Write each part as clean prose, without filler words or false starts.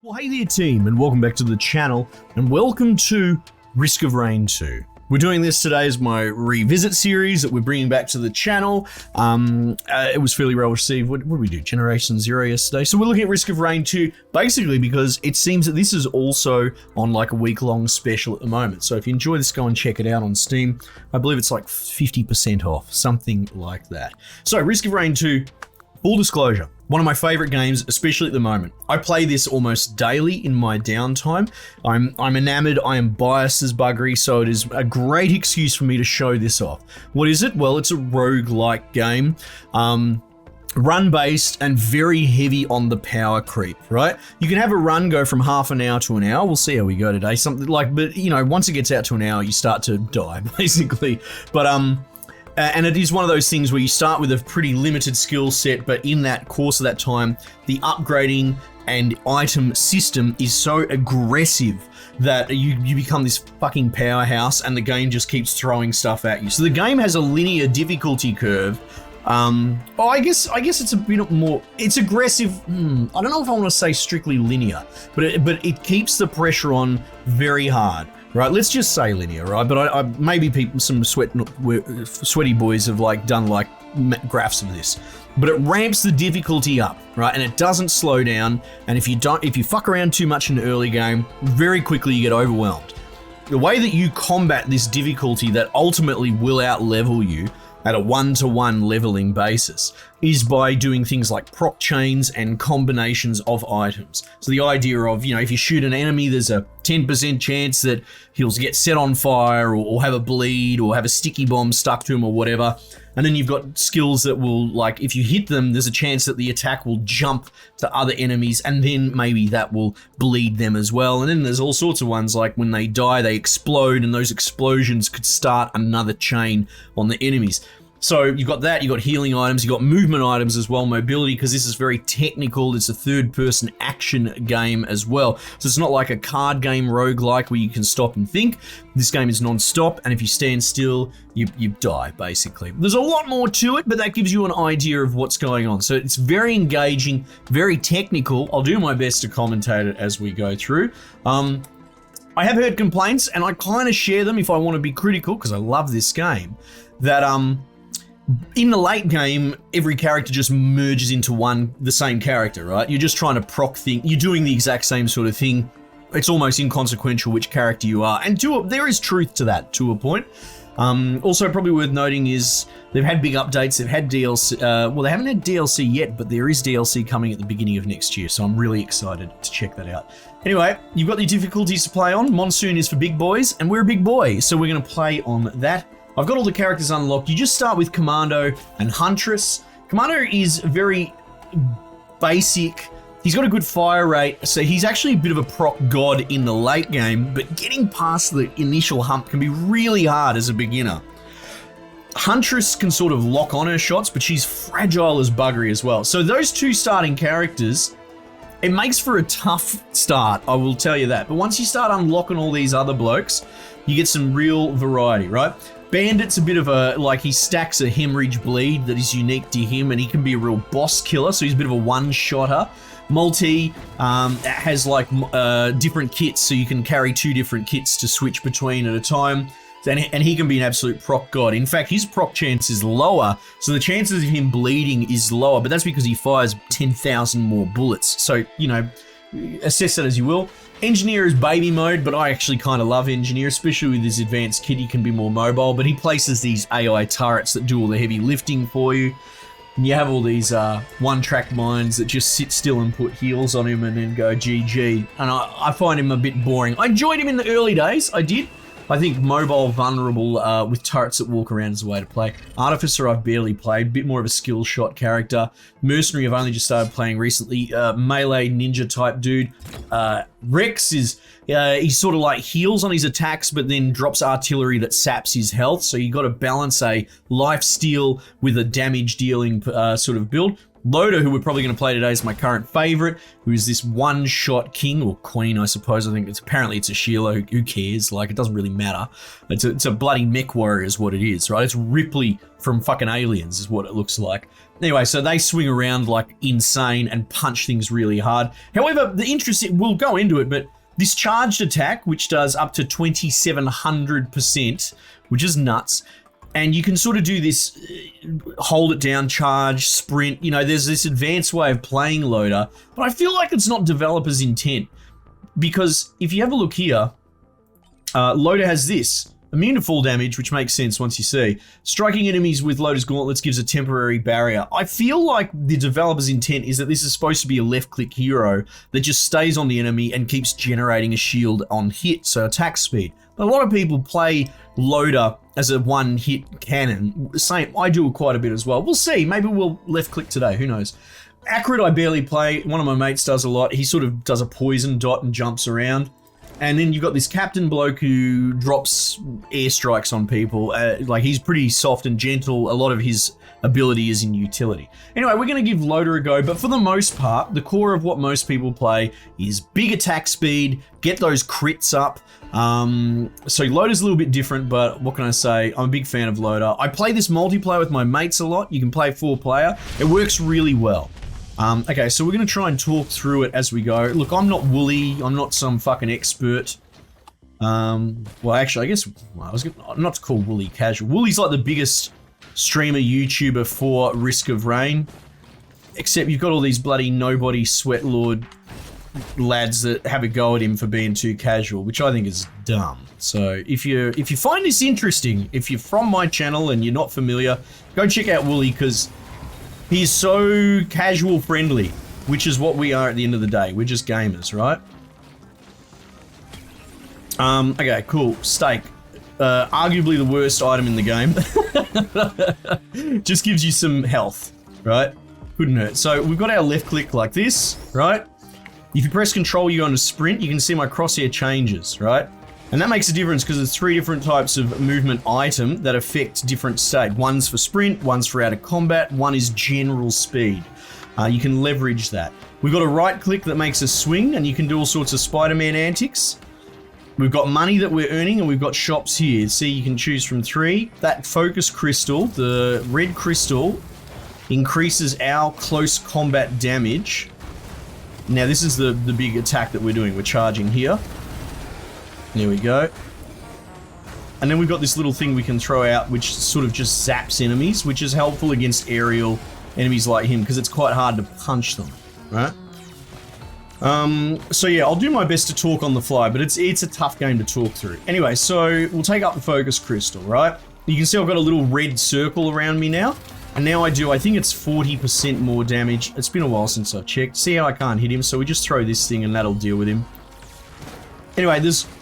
Well, hey there team, and welcome back to the channel, and welcome to Risk of Rain 2. We're doing this today as my revisit series that we're bringing back to the channel. It was fairly well received. What did we do? Generation Zero yesterday. So we're looking at Risk of Rain 2, basically because it seems that this is also on like a week-long special at the moment. So if you enjoy this, go and check it out on Steam. I believe it's like 50% off, something like that. So Risk of Rain 2, full disclosure. One of my favorite games, especially at the moment. I play this almost daily in my downtime. I'm enamored, I am biased as buggery, so it is a great excuse for me to show this off. What is it? Well, it's a roguelike game. Run-based and very heavy on the power creep, right? You can have a run go from half an hour to an hour. We'll see how we go today. Something like, but you know, once it gets out to an hour, you start to die, basically. But and it is one of those things where you start with a pretty limited skill set, but in that course of that time, the upgrading and item system is so aggressive that you become this fucking powerhouse and the game just keeps throwing stuff at you. So the game has a linear difficulty curve. I guess it's a bit more, it's aggressive. I don't know if I want to say strictly linear, but it keeps the pressure on very hard. Right, let's just say linear, right? But I maybe people, some sweaty boys have like done like graphs of this. But it ramps the difficulty up, right? And it doesn't slow down. And if you fuck around too much in the early game, very quickly you get overwhelmed. The way that you combat this difficulty that ultimately will out-level you at a one-to-one leveling basis is by doing things like proc chains and combinations of items. So the idea of, you know, if you shoot an enemy, there's a 10% chance that he'll get set on fire or have a bleed or have a sticky bomb stuck to him or whatever. And then you've got skills that will, like, if you hit them, there's a chance that the attack will jump to other enemies and then maybe that will bleed them as well. And then there's all sorts of ones like when they die, they explode and those explosions could start another chain on the enemies. So you've got that, you've got healing items, you've got movement items as well, mobility, because this is very technical. It's a third-person action game as well. So it's not like a card game roguelike where you can stop and think. This game is non-stop, and if you stand still, you die, basically. There's a lot more to it, but that gives you an idea of what's going on. So it's very engaging, very technical. I'll do my best to commentate it as we go through. I have heard complaints, and I kind of share them if I want to be critical, because I love this game, that in the late game, every character just merges into the same character, right? You're just trying to proc thing. You're doing the exact same sort of thing. It's almost inconsequential which character you are. And there is truth to that, to a point. Also, probably worth noting is they've had big updates. They've had DLC. Well, they haven't had DLC yet, but there is DLC coming at the beginning of next year. So I'm really excited to check that out. Anyway, you've got the difficulties to play on. Monsoon is for big boys, and we're a big boy. So we're going to play on that. I've got all the characters unlocked. You just start with Commando and Huntress. Commando is very basic. He's got a good fire rate, so he's actually a bit of a proc god in the late game, but getting past the initial hump can be really hard as a beginner. Huntress can sort of lock on her shots, but she's fragile as buggery as well. So those two starting characters, it makes for a tough start, I will tell you that. But once you start unlocking all these other blokes, you get some real variety, right? Bandit's a bit of a, like, he stacks a hemorrhage bleed that is unique to him, and he can be a real boss killer, so he's a bit of a one-shotter. Multi has like different kits, so you can carry two different kits to switch between at a time. And he can be an absolute proc god. In fact, his proc chance is lower, so the chances of him bleeding is lower, but that's because he fires 10,000 more bullets. So, you know, assess that as you will. Engineer is baby mode, but I actually kind of love Engineer, especially with his advanced kit. He can be more mobile, but he places these AI turrets that do all the heavy lifting for you. And you have all these one-track mines that just sit still and put heals on him and then go GG. And I find him a bit boring. I enjoyed him in the early days, I did. I think mobile, vulnerable, with turrets that walk around is the way to play. Artificer I've barely played, bit more of a skill shot character. Mercenary I've only just started playing recently. Melee ninja type dude. Rex is, he sort of like heals on his attacks but then drops artillery that saps his health, so you got to balance a life steal with a damage dealing sort of build. Loda, who we're probably going to play today, is my current favorite, who is this one-shot king or queen, I suppose. I think apparently it's a Sheila. Who cares? Like, it doesn't really matter. It's a bloody mech warrior is what it is, right? It's Ripley from fucking Aliens is what it looks like. Anyway, so they swing around like insane and punch things really hard. However, the interesting, we'll go into it, but this charged attack, which does up to 2,700%, which is nuts. And you can sort of do this, hold it down, charge, sprint. You know, there's this advanced way of playing Loda, but I feel like it's not developers' intent. Because if you have a look here, Loda has this. Immune to fall damage, which makes sense once you see. Striking enemies with Loda's gauntlets gives a temporary barrier. I feel like the developer's intent is that this is supposed to be a left-click hero that just stays on the enemy and keeps generating a shield on hit, so attack speed. But a lot of people play Loda as a one-hit cannon. Same, I do it quite a bit as well. We'll see. Maybe we'll left-click today. Who knows? Accurate, I barely play. One of my mates does a lot. He sort of does a poison dot and jumps around. And then you've got this captain bloke who drops airstrikes on people. Like, he's pretty soft and gentle. A lot of his ability is in utility. Anyway, we're going to give Loda a go, but for the most part, the core of what most people play is big attack speed, get those crits up. So Loda's a little bit different, but what can I say? I'm a big fan of Loda. I play this multiplayer with my mates a lot. You can play 4-player. It works really well. Okay, so we're going to try and talk through it as we go. Look, I'm not Wooly. I'm not some fucking expert. Well, actually, I guess I'm not to call Wooly casual. Wooly's like the biggest streamer YouTuber for Risk of Rain. Except you've got all these bloody nobody sweatlord lads that have a go at him for being too casual, which I think is dumb. So if you find this interesting, if you're from my channel and you're not familiar, go check out Wooly, because he's so casual friendly, which is what we are at the end of the day. We're just gamers, right? Okay, cool. Steak. Arguably the worst item in the game. Just gives you some health, right? Couldn't hurt. So we've got our left click like this, right? If you press control, you go into sprint, you can see my crosshair changes, right? And that makes a difference because there's 3 different types of movement item that affect different state. One's for sprint, one's for out of combat, one is general speed. You can leverage that. We've got a right click that makes a swing, and you can do all sorts of Spider-Man antics. We've got money that we're earning, and we've got shops here. See, you can choose from 3. That focus crystal, the red crystal, increases our close combat damage. Now this is the big attack that we're doing. We're charging here. There we go. And then we've got this little thing we can throw out which sort of just zaps enemies, which is helpful against aerial enemies like him because it's quite hard to punch them, right? So yeah, I'll do my best to talk on the fly, but it's a tough game to talk through. Anyway, so we'll take up the focus crystal, right? You can see I've got a little red circle around me now. And now I think it's 40% more damage. It's been a while since I've checked. See how I can't hit him, so we just throw this thing and that'll deal with him. Anyway,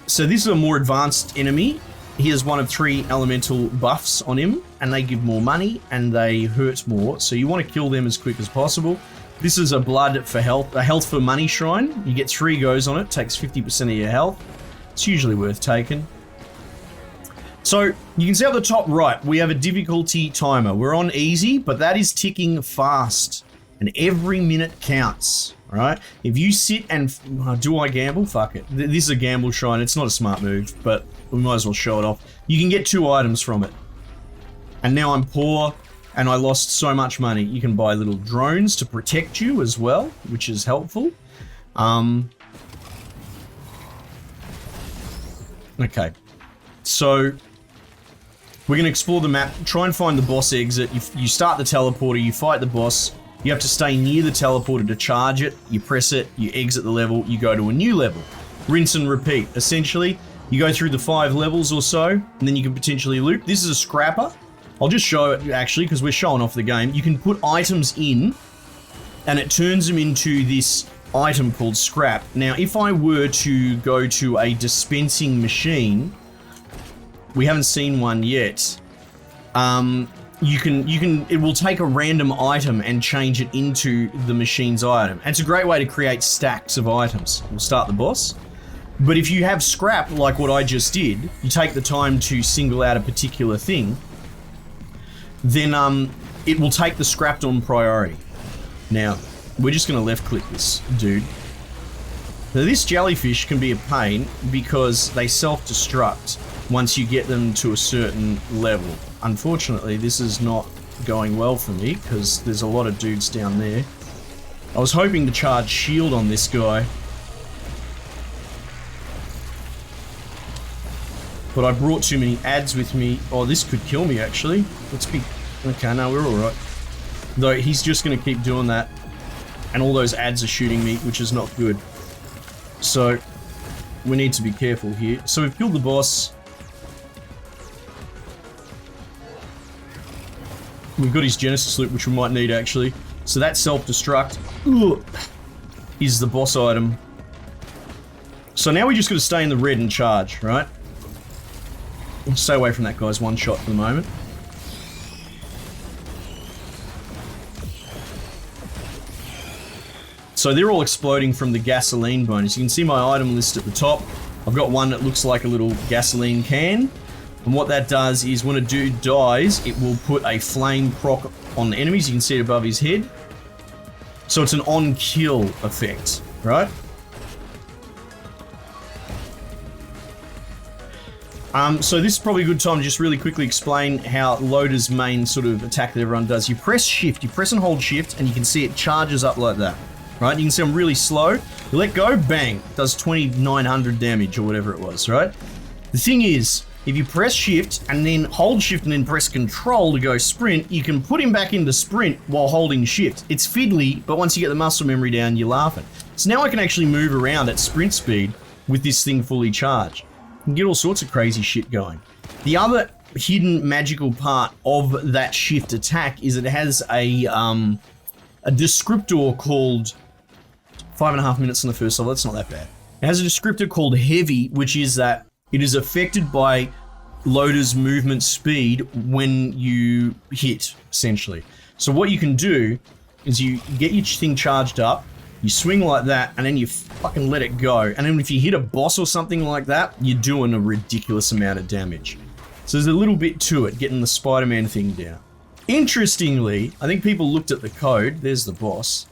so this is a more advanced enemy. He has one of 3 elemental buffs on him, and they give more money, and they hurt more, so you want to kill them as quick as possible. This is a blood for health, a health for money shrine. You get 3 goes on it, takes 50% of your health. It's usually worth taking. So you can see up the top right, we have a difficulty timer. We're on easy, but that is ticking fast, and every minute counts. Right? If you sit and do I gamble? Fuck it. This is a gamble shrine. It's not a smart move, but we might as well show it off. You can get 2 items from it. And now I'm poor and I lost so much money. You can buy little drones to protect you as well, which is helpful. Okay. So we're going to explore the map, try and find the boss exit. You start the teleporter, you fight the boss. You have to stay near the teleporter to charge it. You press it, you exit the level, you go to a new level. Rinse and repeat. Essentially, you go through the 5 levels or so, and then you can potentially loop. This is a scrapper. I'll just show it, actually, because we're showing off the game. You can put items in, and it turns them into this item called scrap. Now, if I were to go to a dispensing machine, we haven't seen one yet, it will take a random item and change it into the machine's item. And it's a great way to create stacks of items. We'll start the boss. But if you have scrap, like what I just did, you take the time to single out a particular thing, then it will take the scrapped on priority. Now, we're just going to left click this dude. Now, this jellyfish can be a pain because they self-destruct once you get them to a certain level. Unfortunately, this is not going well for me because there's a lot of dudes down there. I was hoping to charge shield on this guy, but I brought too many adds with me. Oh, this could kill me actually. Let's be... Okay, no, we're alright. Though he's just going to keep doing that, and all those adds are shooting me, which is not good. So, we need to be careful here. So we've killed the boss. We've got his Genesis loot, which we might need actually. So that self-destruct is the boss item. So now we just got to stay in the red and charge, right? Stay away from that guy's one shot for the moment. So they're all exploding from the gasoline bonus. You can see my item list at the top. I've got one that looks like a little gasoline can. And what that does is when a dude dies, it will put a flame proc on the enemies. You can see it above his head. So it's an on-kill effect, right? So this is probably a good time to just really quickly explain how Loader's main sort of attack that everyone does. You press shift, you press and hold shift, and you can see it charges up like that, right? You can see I'm really slow. You let go, bang, does 2,900 damage or whatever it was, right? The thing is, if you press shift and then hold shift and then press control to go sprint, you can put him back into sprint while holding shift. It's fiddly, but once you get the muscle memory down, you're laughing. So now I can actually move around at sprint speed with this thing fully charged. You can get all sorts of crazy shit going. The other hidden magical part of that shift attack is it has a descriptor called 5.5 minutes on the first level. That's not that bad. It has a descriptor called heavy, which is that it is affected by Loader's movement speed when you hit, essentially. So what you can do is you get your thing charged up, you swing like that, and then you fucking let it go. And then if you hit a boss or something like that, you're doing a ridiculous amount of damage. So there's a little bit to it, getting the Spider-Man thing down. Interestingly, I think people looked at the code. There's the boss.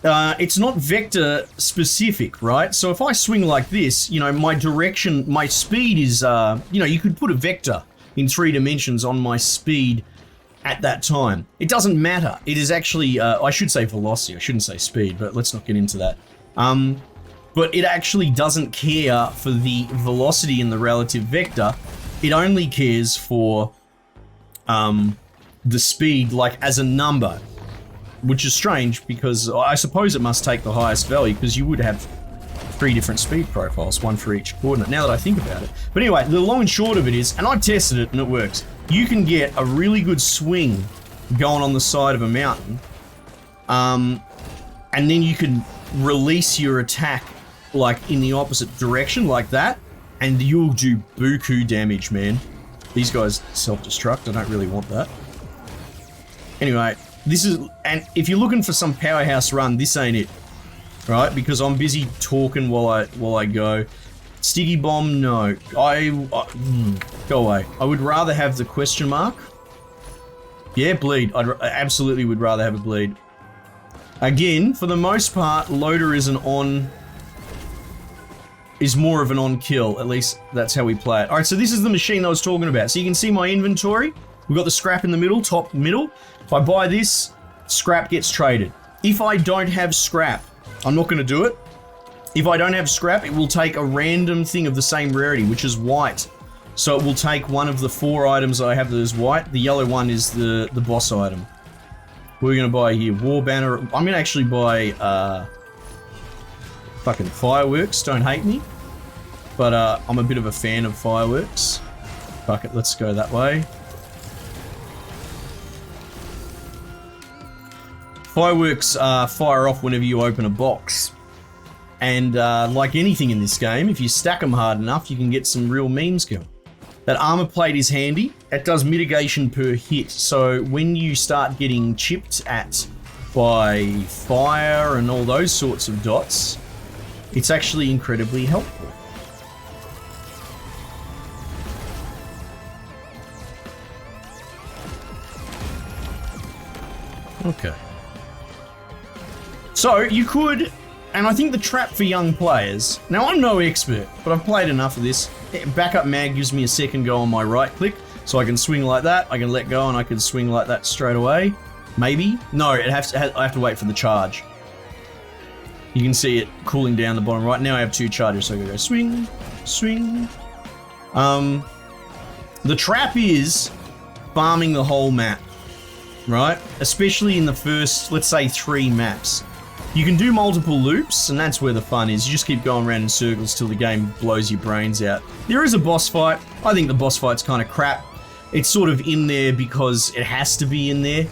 It's not vector specific, right? So if I swing like this, you know, my direction, my speed is, you know, you could put a vector in 3 dimensions on my speed at that time. It doesn't matter. It is actually, I should say velocity. I shouldn't say speed, but let's not get into that. But it actually doesn't care for the velocity in the relative vector. It only cares for the speed, like as a number. Which is strange because I suppose it must take the highest value because you would have 3 different speed profiles, one for each coordinate, now that I think about it. But anyway, the long and short of it is, and I tested it and it works, you can get a really good swing going on the side of a mountain, and then you can release your attack like in the opposite direction like that, and you'll do buku damage, man. These guys self-destruct, I don't really want that. Anyway, this is, and if you're looking for some powerhouse run, this ain't it, right? Because I'm busy talking while I go. Sticky bomb, no. Go away. I would rather have the question mark. Yeah, bleed. I absolutely would rather have a bleed. Again, for the most part, Loader is more of an on-kill. At least that's how we play it. All right, so this is the machine I was talking about. So you can see my inventory. We've got the scrap in the middle, top middle. If I buy this, scrap gets traded. If I don't have scrap, I'm not going to do it. If I don't have scrap, it will take a random thing of the same rarity, which is white. So it will take one of the 4 items I have that is white. The yellow one is the boss item. What are we going to buy here? War banner. I'm going to actually buy fucking fireworks. Don't hate me. But I'm a bit of a fan of fireworks. Fuck it, let's go that way. Fireworks fire off whenever you open a box. And like anything in this game, if you stack them hard enough, you can get some real memes going. That armor plate is handy. It does mitigation per hit. So when you start getting chipped at by fire and all those sorts of dots, it's actually incredibly helpful. Okay. So you could, and I think the trap for young players, now I'm no expert, but I've played enough of this. Backup mag gives me a second go on my right click, so I can swing like that, I can let go and I can swing like that straight away. Maybe? No, I have to wait for the charge. You can see it cooling down the bottom right. Now I have 2 charges, so I can go swing, swing. The trap is farming the whole map, right? Especially in the first, let's say, 3 maps. You can do multiple loops, and that's where the fun is. You just keep going around in circles till the game blows your brains out. There is a boss fight. I think the boss fight's kind of crap. It's sort of in there because it has to be in there.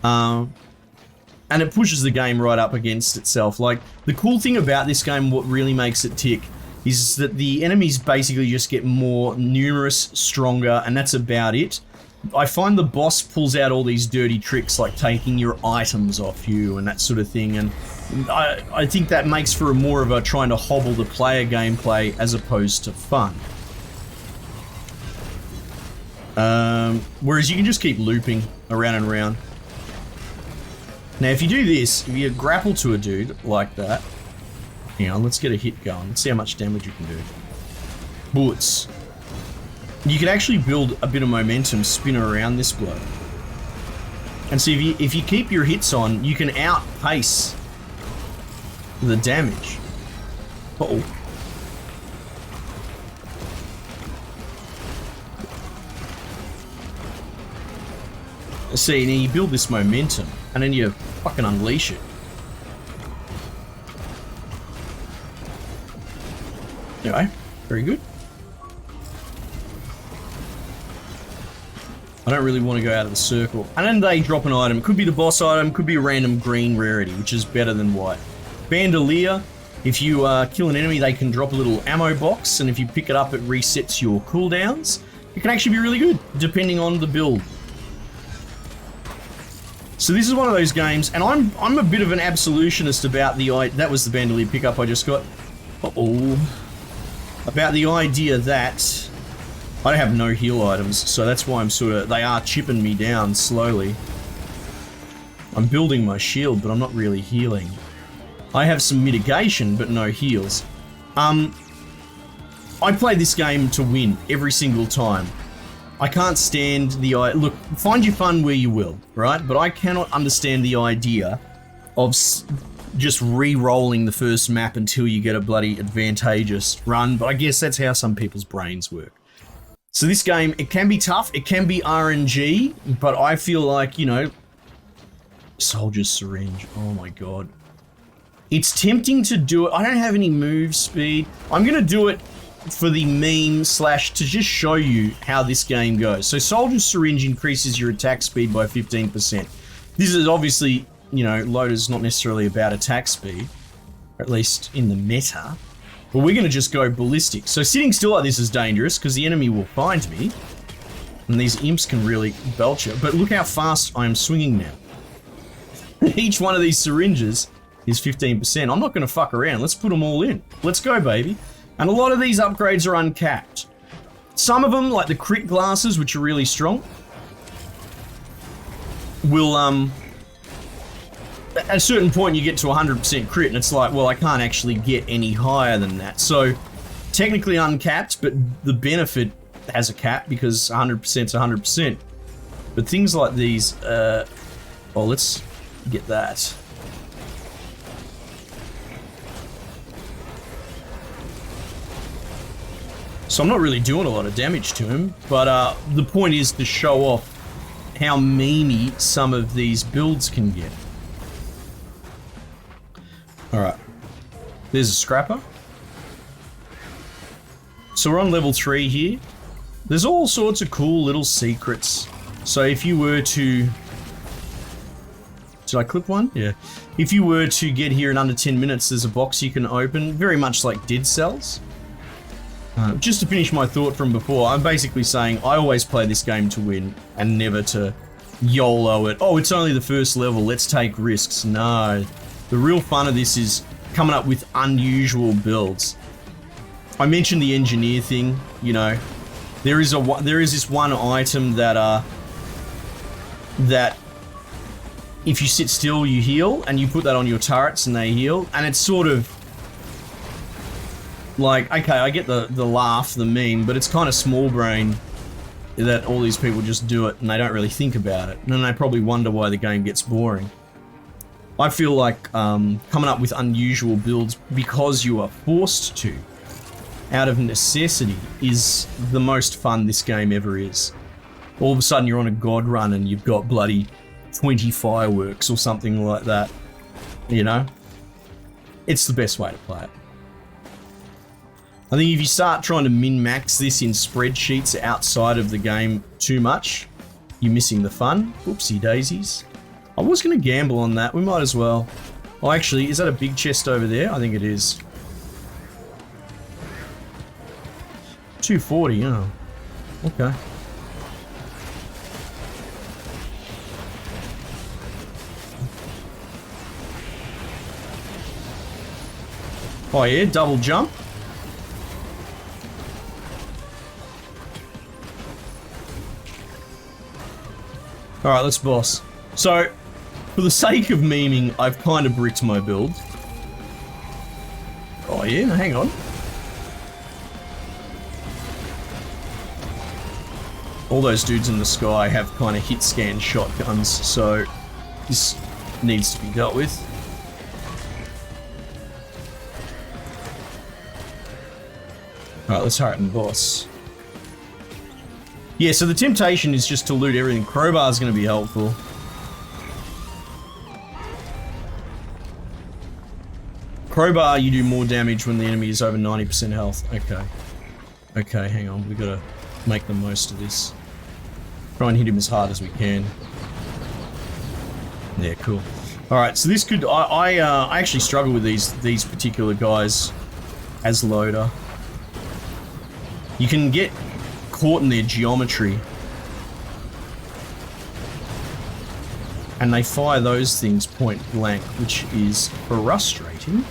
And it pushes the game right up against itself. Like, the cool thing about this game, what really makes it tick, is that the enemies basically just get more numerous, stronger, and that's about it. I find the boss pulls out all these dirty tricks like taking your items off you and that sort of thing, and I think that makes for a more of a trying to hobble the player gameplay as opposed to fun. Whereas you can just keep looping around and around. Now if you do this, if you grapple to a dude like that, hang on, let's get a hit going, let's see how much damage you can do. Bullets. You can actually build a bit of momentum, spin around this bloke. And so if you keep your hits on, you can outpace the damage. Uh-oh. See, now you build this momentum, and then you fucking unleash it. Anyway, very good. I don't really want to go out of the circle. And then they drop an item. Could be the boss item, could be a random green rarity, which is better than white. Bandolier, if you kill an enemy, they can drop a little ammo box, and if you pick it up, it resets your cooldowns. It can actually be really good, depending on the build. So this is one of those games, and I'm a bit of an absolutionist about that was the bandolier pickup I just got. Uh-oh. About the idea that I have no heal items, so that's why they are chipping me down slowly. I'm building my shield, but I'm not really healing. I have some mitigation, but no heals. I play this game to win every single time. I can't stand look, find your fun where you will, right? But I cannot understand the idea of just re-rolling the first map until you get a bloody advantageous run, but I guess that's how some people's brains work. So this game, it can be tough, it can be RNG, but I feel like, you know, soldier's syringe, oh my god. It's tempting to do it. I don't have any move speed. I'm gonna do it for the meme / to just show you how this game goes. So soldier's syringe increases your attack speed by 15%. This is obviously, you know, loader's not necessarily about attack speed, or at least in the meta. But we're going to just go ballistic. So sitting still like this is dangerous because the enemy will find me. And these imps can really belch it. But look how fast I am swinging now. Each one of these syringes is 15%. I'm not going to fuck around. Let's put them all in. Let's go, baby. And a lot of these upgrades are uncapped. Some of them, like the crit glasses, which are really strong, will, at a certain point you get to 100% crit and it's like, well, I can't actually get any higher than that. So technically uncapped, but the benefit has a cap because 100% is 100%. But things like these, well, let's get that. So I'm not really doing a lot of damage to him, but the point is to show off how memey some of these builds can get. Alright, there's a scrapper. So we're on level 3 here. There's all sorts of cool little secrets. So if you were to... Did I clip one? Yeah. If you were to get here in under 10 minutes, there's a box you can open, very much like Dead Cells. Just to finish my thought from before, I'm basically saying I always play this game to win and never to YOLO it. Oh, it's only the first level, let's take risks. No. The real fun of this is coming up with unusual builds. I mentioned the engineer thing, you know. There is this one item that if you sit still, you heal, and you put that on your turrets and they heal, and it's sort of like, okay, I get the laugh, the meme, but it's kind of small-brained that all these people just do it and they don't really think about it, and then they probably wonder why the game gets boring. I feel like coming up with unusual builds because you are forced to, out of necessity, is the most fun this game ever is. All of a sudden you're on a god run and you've got bloody 20 fireworks or something like that, you know? It's the best way to play it. I think if you start trying to min-max this in spreadsheets outside of the game too much, you're missing the fun. Whoopsie daisies. I was going to gamble on that, we might as well. Oh, actually, is that a big chest over there? I think it is. 240, oh. Okay. Oh yeah, double jump. Alright, let's boss. So, for the sake of memeing, I've kind of bricked my build. Oh yeah, hang on. All those dudes in the sky have kind of hit scan shotguns, so this needs to be dealt with. Alright, let's hurry up and boss. Yeah, so the temptation is just to loot everything. Crowbar is going to be helpful. Crowbar, you do more damage when the enemy is over 90% health. Okay. Okay, hang on. We've got to make the most of this. Try and hit him as hard as we can. Yeah, cool. Alright, so this could... I actually struggle with these particular guys as loader. You can get caught in their geometry. And they fire those things point blank, which is frustrating.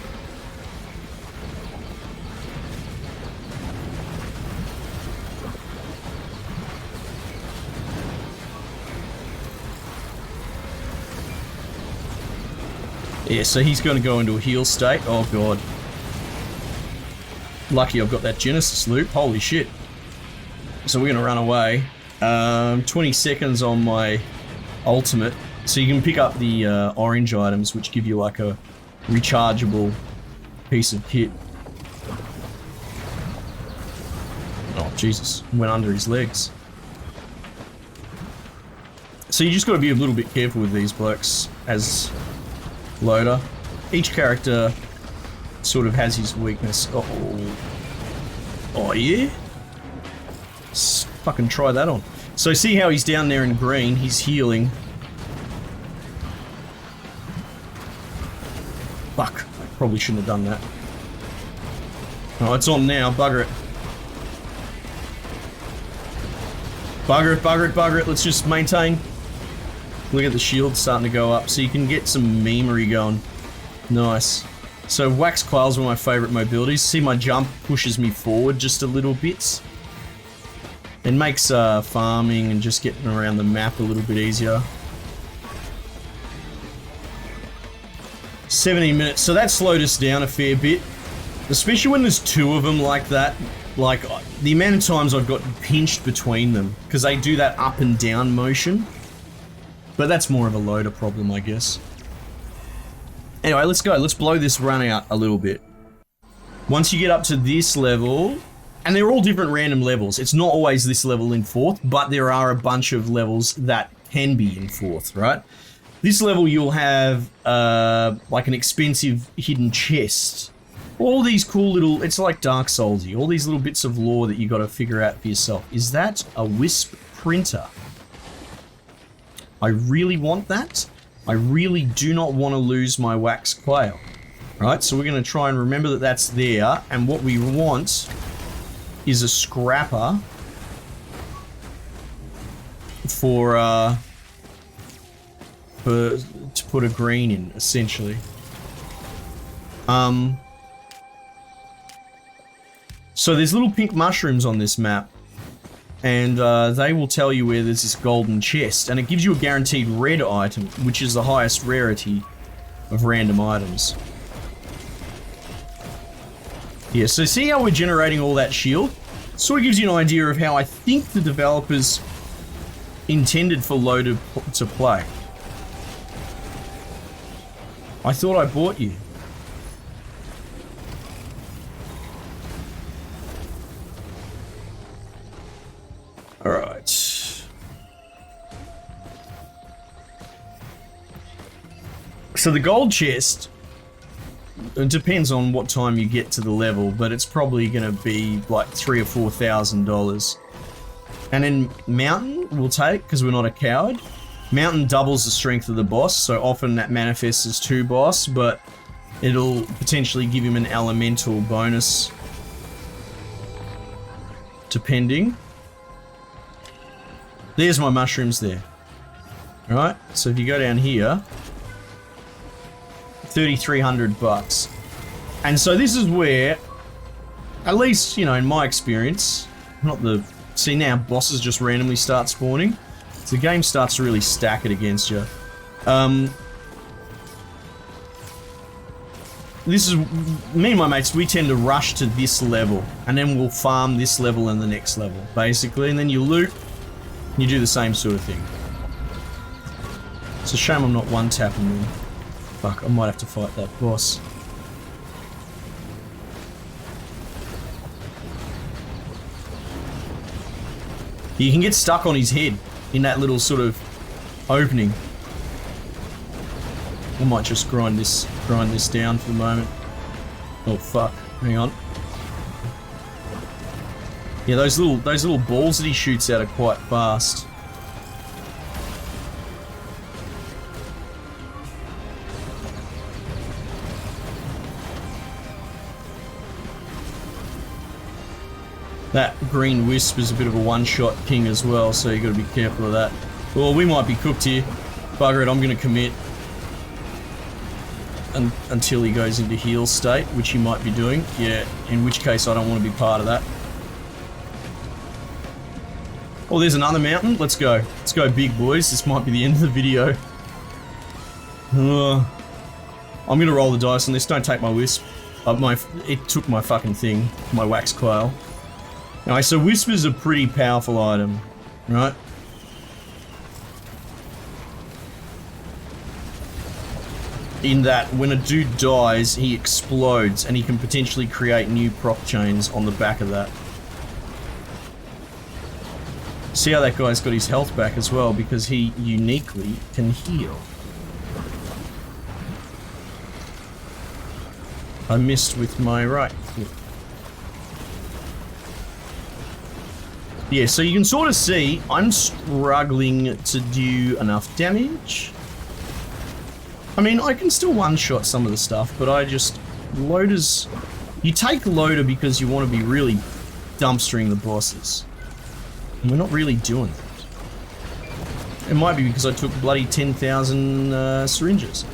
Yeah, so he's going to go into a heal state. Oh god. Lucky I've got that Genesis loop. Holy shit. So we're going to run away. 20 seconds on my ultimate. So you can pick up the orange items, which give you like a rechargeable piece of kit. Oh, Jesus. Went under his legs. So you just got to be a little bit careful with these blokes as loader. Each character sort of has his weakness. Oh, oh yeah? Let's fucking try that on. So see how he's down there in green? He's healing. Fuck, I probably shouldn't have done that. Oh, it's on now, bugger it. Bugger it, bugger it, bugger it, let's just maintain. Look at the shield starting to go up, so you can get some memery going. Nice. So wax quails are my favourite mobilities. See, my jump pushes me forward just a little bit. It makes farming and just getting around the map a little bit easier. 17 minutes, so that slowed us down a fair bit. Especially when there's two of them like that. Like, the amount of times I've got pinched between them, because they do that up and down motion. But that's more of a loader problem, I guess. Anyway, let's go. Let's blow this run out a little bit. Once you get up to this level, and they're all different random levels. It's not always this level in 4th, but there are a bunch of levels that can be in 4th, right? This level you'll have like an expensive hidden chest. All these cool little, it's like Dark Soulsy, all these little bits of lore that you got to figure out for yourself. Is that a Wisp printer? I really want that. I really do not want to lose my wax quail. Right, so we're going to try and remember that that's there, and what we want is a scrapper for to put a green in, essentially. So there's little pink mushrooms on this map. and they will tell you where there's this golden chest, and it gives you a guaranteed red item, which is the highest rarity of random items. Yeah, so see how we're generating all that shield? Sort of gives you an idea of how I think the developers intended for Loader to play. I thought I bought you. Alright. So the gold chest, it depends on what time you get to the level, but it's probably going to be like $3,000 or $4,000. And then Mountain we'll take, because we're not a coward. Mountain doubles the strength of the boss, so often that manifests as 2 boss, but it'll potentially give him an elemental bonus, depending. There's my mushrooms there. Alright, so if you go down here, 3,300 bucks. And so this is where, at least, you know, in my experience, not the... See now, bosses just randomly start spawning. So the game starts to really stack it against you. This is... Me and my mates, we tend to rush to this level. And then we'll farm this level and the next level, basically. And then you loot, and you do the same sort of thing. It's a shame I'm not one-tapping them. Fuck, I might have to fight that boss. You can get stuck on his head in that little sort of opening. I might just grind this down for the moment. Oh fuck, hang on. Yeah, those little balls that he shoots out are quite fast. That green wisp is a bit of a one-shot king as well, so you got to be careful of that. Well, we might be cooked here. Bugger it, I'm going to commit until he goes into heal state, which he might be doing. Yeah, in which case I don't want to be part of that. Oh, there's another mountain. Let's go. Let's go big, boys. This might be the end of the video. I'm going to roll the dice on this. Don't take my wisp. It took my fucking thing, my wax coil. Alright, so Wisp is a pretty powerful item, right? In that, when a dude dies, he explodes, and he can potentially create new proc chains on the back of that. See how that guy's got his health back as well, because he uniquely can heal. I missed with my right foot. Yeah, so you can sort of see I'm struggling to do enough damage. I mean, I can still one-shot some of the stuff, but I just... Loaders... You take Loader because you want to be really dumpstering the bosses. And we're not really doing that. It might be because I took bloody 10,000 syringes.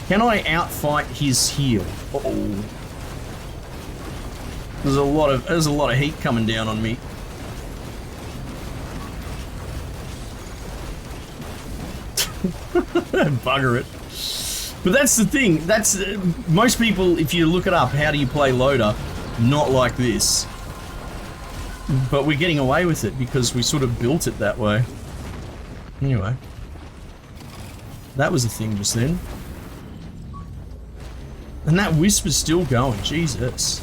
Can I outfight his heal? Uh-oh. There's a lot of heat coming down on me. Bugger it. But that's the thing. That's most people, if you look it up, how do you play Loader? Not like this. But we're getting away with it because we sort of built it that way. Anyway. That was a thing just then. And that wisp is still going. Jesus.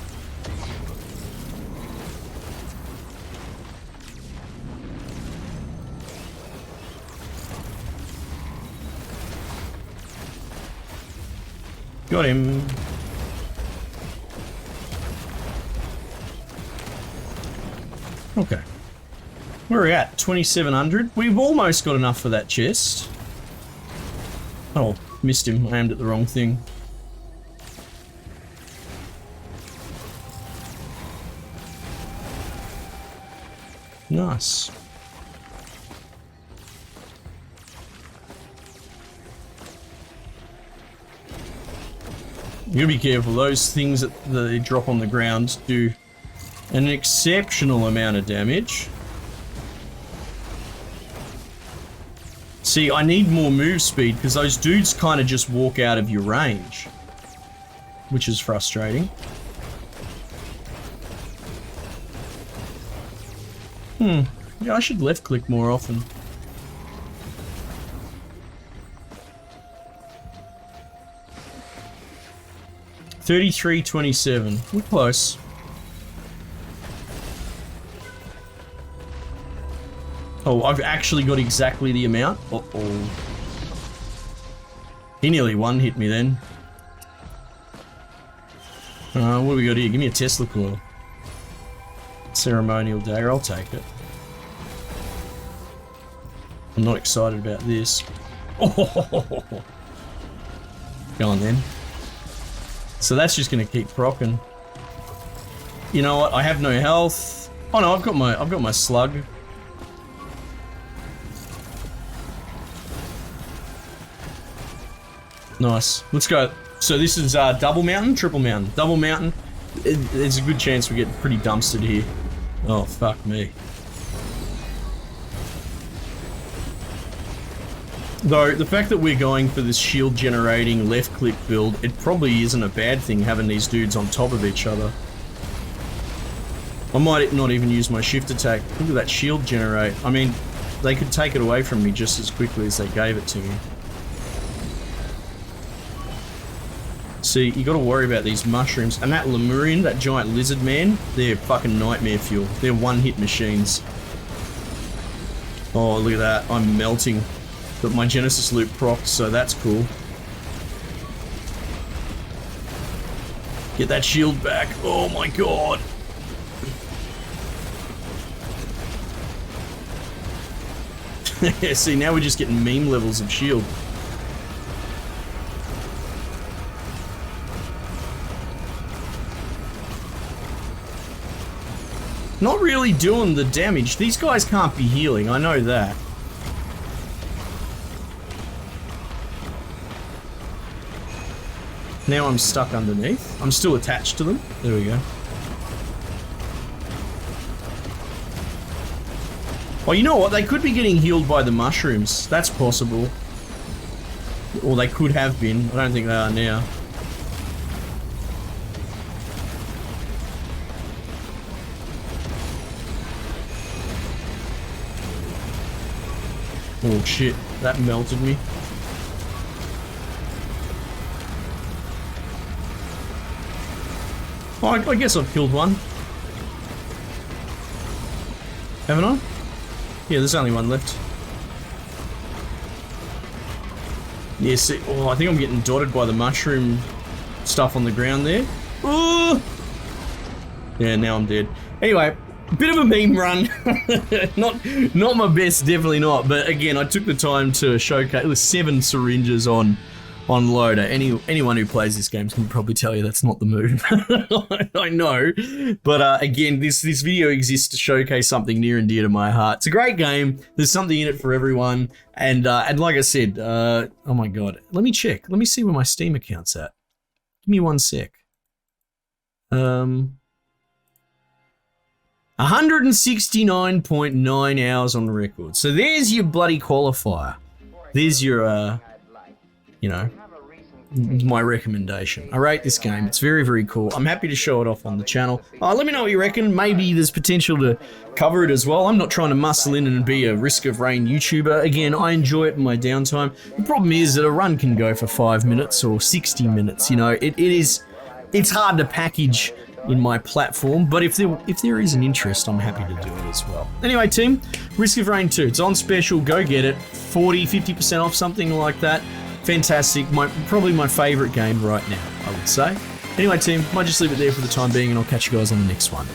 Got him. Okay. Where are we at? 2,700? We've almost got enough for that chest. Oh, missed him. I aimed at the wrong thing. Nice. You gotta be careful, those things that they drop on the ground do an exceptional amount of damage. See, I need more move speed because those dudes kind of just walk out of your range, which is frustrating. Yeah, I should left click more often. $33.27. We're close. Oh, I've actually got exactly the amount. Uh-oh. He nearly one-hit me then. What do we got here? Give me a Tesla coil. Ceremonial dagger, I'll take it. I'm not excited about this. Oh, go on then. So that's just gonna keep procking. You know what? I have no health. Oh no, I've got my slug. Nice. Let's go. So this is double mountain, triple mountain. Double mountain. There's a good chance we get pretty dumpstered here. Oh, fuck me. Though, the fact that we're going for this shield generating left click build, it probably isn't a bad thing having these dudes on top of each other. I might not even use my shift attack. Look at that shield generate. I mean, they could take it away from me just as quickly as they gave it to me. See, you gotta worry about these mushrooms. And that Lemurian, that giant lizard man, they're fucking nightmare fuel. They're one-hit machines. Oh, look at that. I'm melting. But my Genesis loop procs, so that's cool. Get that shield back. Oh my god. See, now we're just getting meme levels of shield. Not really doing the damage. These guys can't be healing, I know that. Now I'm stuck underneath. I'm still attached to them. There we go. Oh, you know what? They could be getting healed by the mushrooms. That's possible. Or they could have been. I don't think they are now. Oh shit, that melted me. Oh, I guess I've killed one. Haven't I? Yeah, there's only one left. Yeah, see, oh, I think I'm getting dotted by the mushroom stuff on the ground there. Oh! Yeah, now I'm dead. Anyway, bit of a meme run. not my best, definitely not. But again, I took the time to showcase. It was 7 syringes on loader. Anyone who plays this game can probably tell you that's not the move. I know, but again, this video exists to showcase something near and dear to my heart. It's a great game. There's something in it for everyone, and like I said, oh my god, let me check. Let me see where my Steam account's at. Give me 1 sec. 169.9 hours on the record. So there's your bloody qualifier. There's your you know, my recommendation. I rate this game. It's very, very cool. I'm happy to show it off on the channel. Let me know what you reckon. Maybe there's potential to cover it as well. I'm not trying to muscle in and be a Risk of Rain YouTuber. Again, I enjoy it in my downtime. The problem is that a run can go for 5 minutes or 60 minutes. You know, it's hard to package in my platform, but if there is an interest, I'm happy to do it as well. Anyway, team, Risk of Rain 2. It's on special. Go get it. 40, 50% off, something like that. Fantastic, probably my favourite game right now, I would say. Anyway, team, might just leave it there for the time being, and I'll catch you guys on the next one.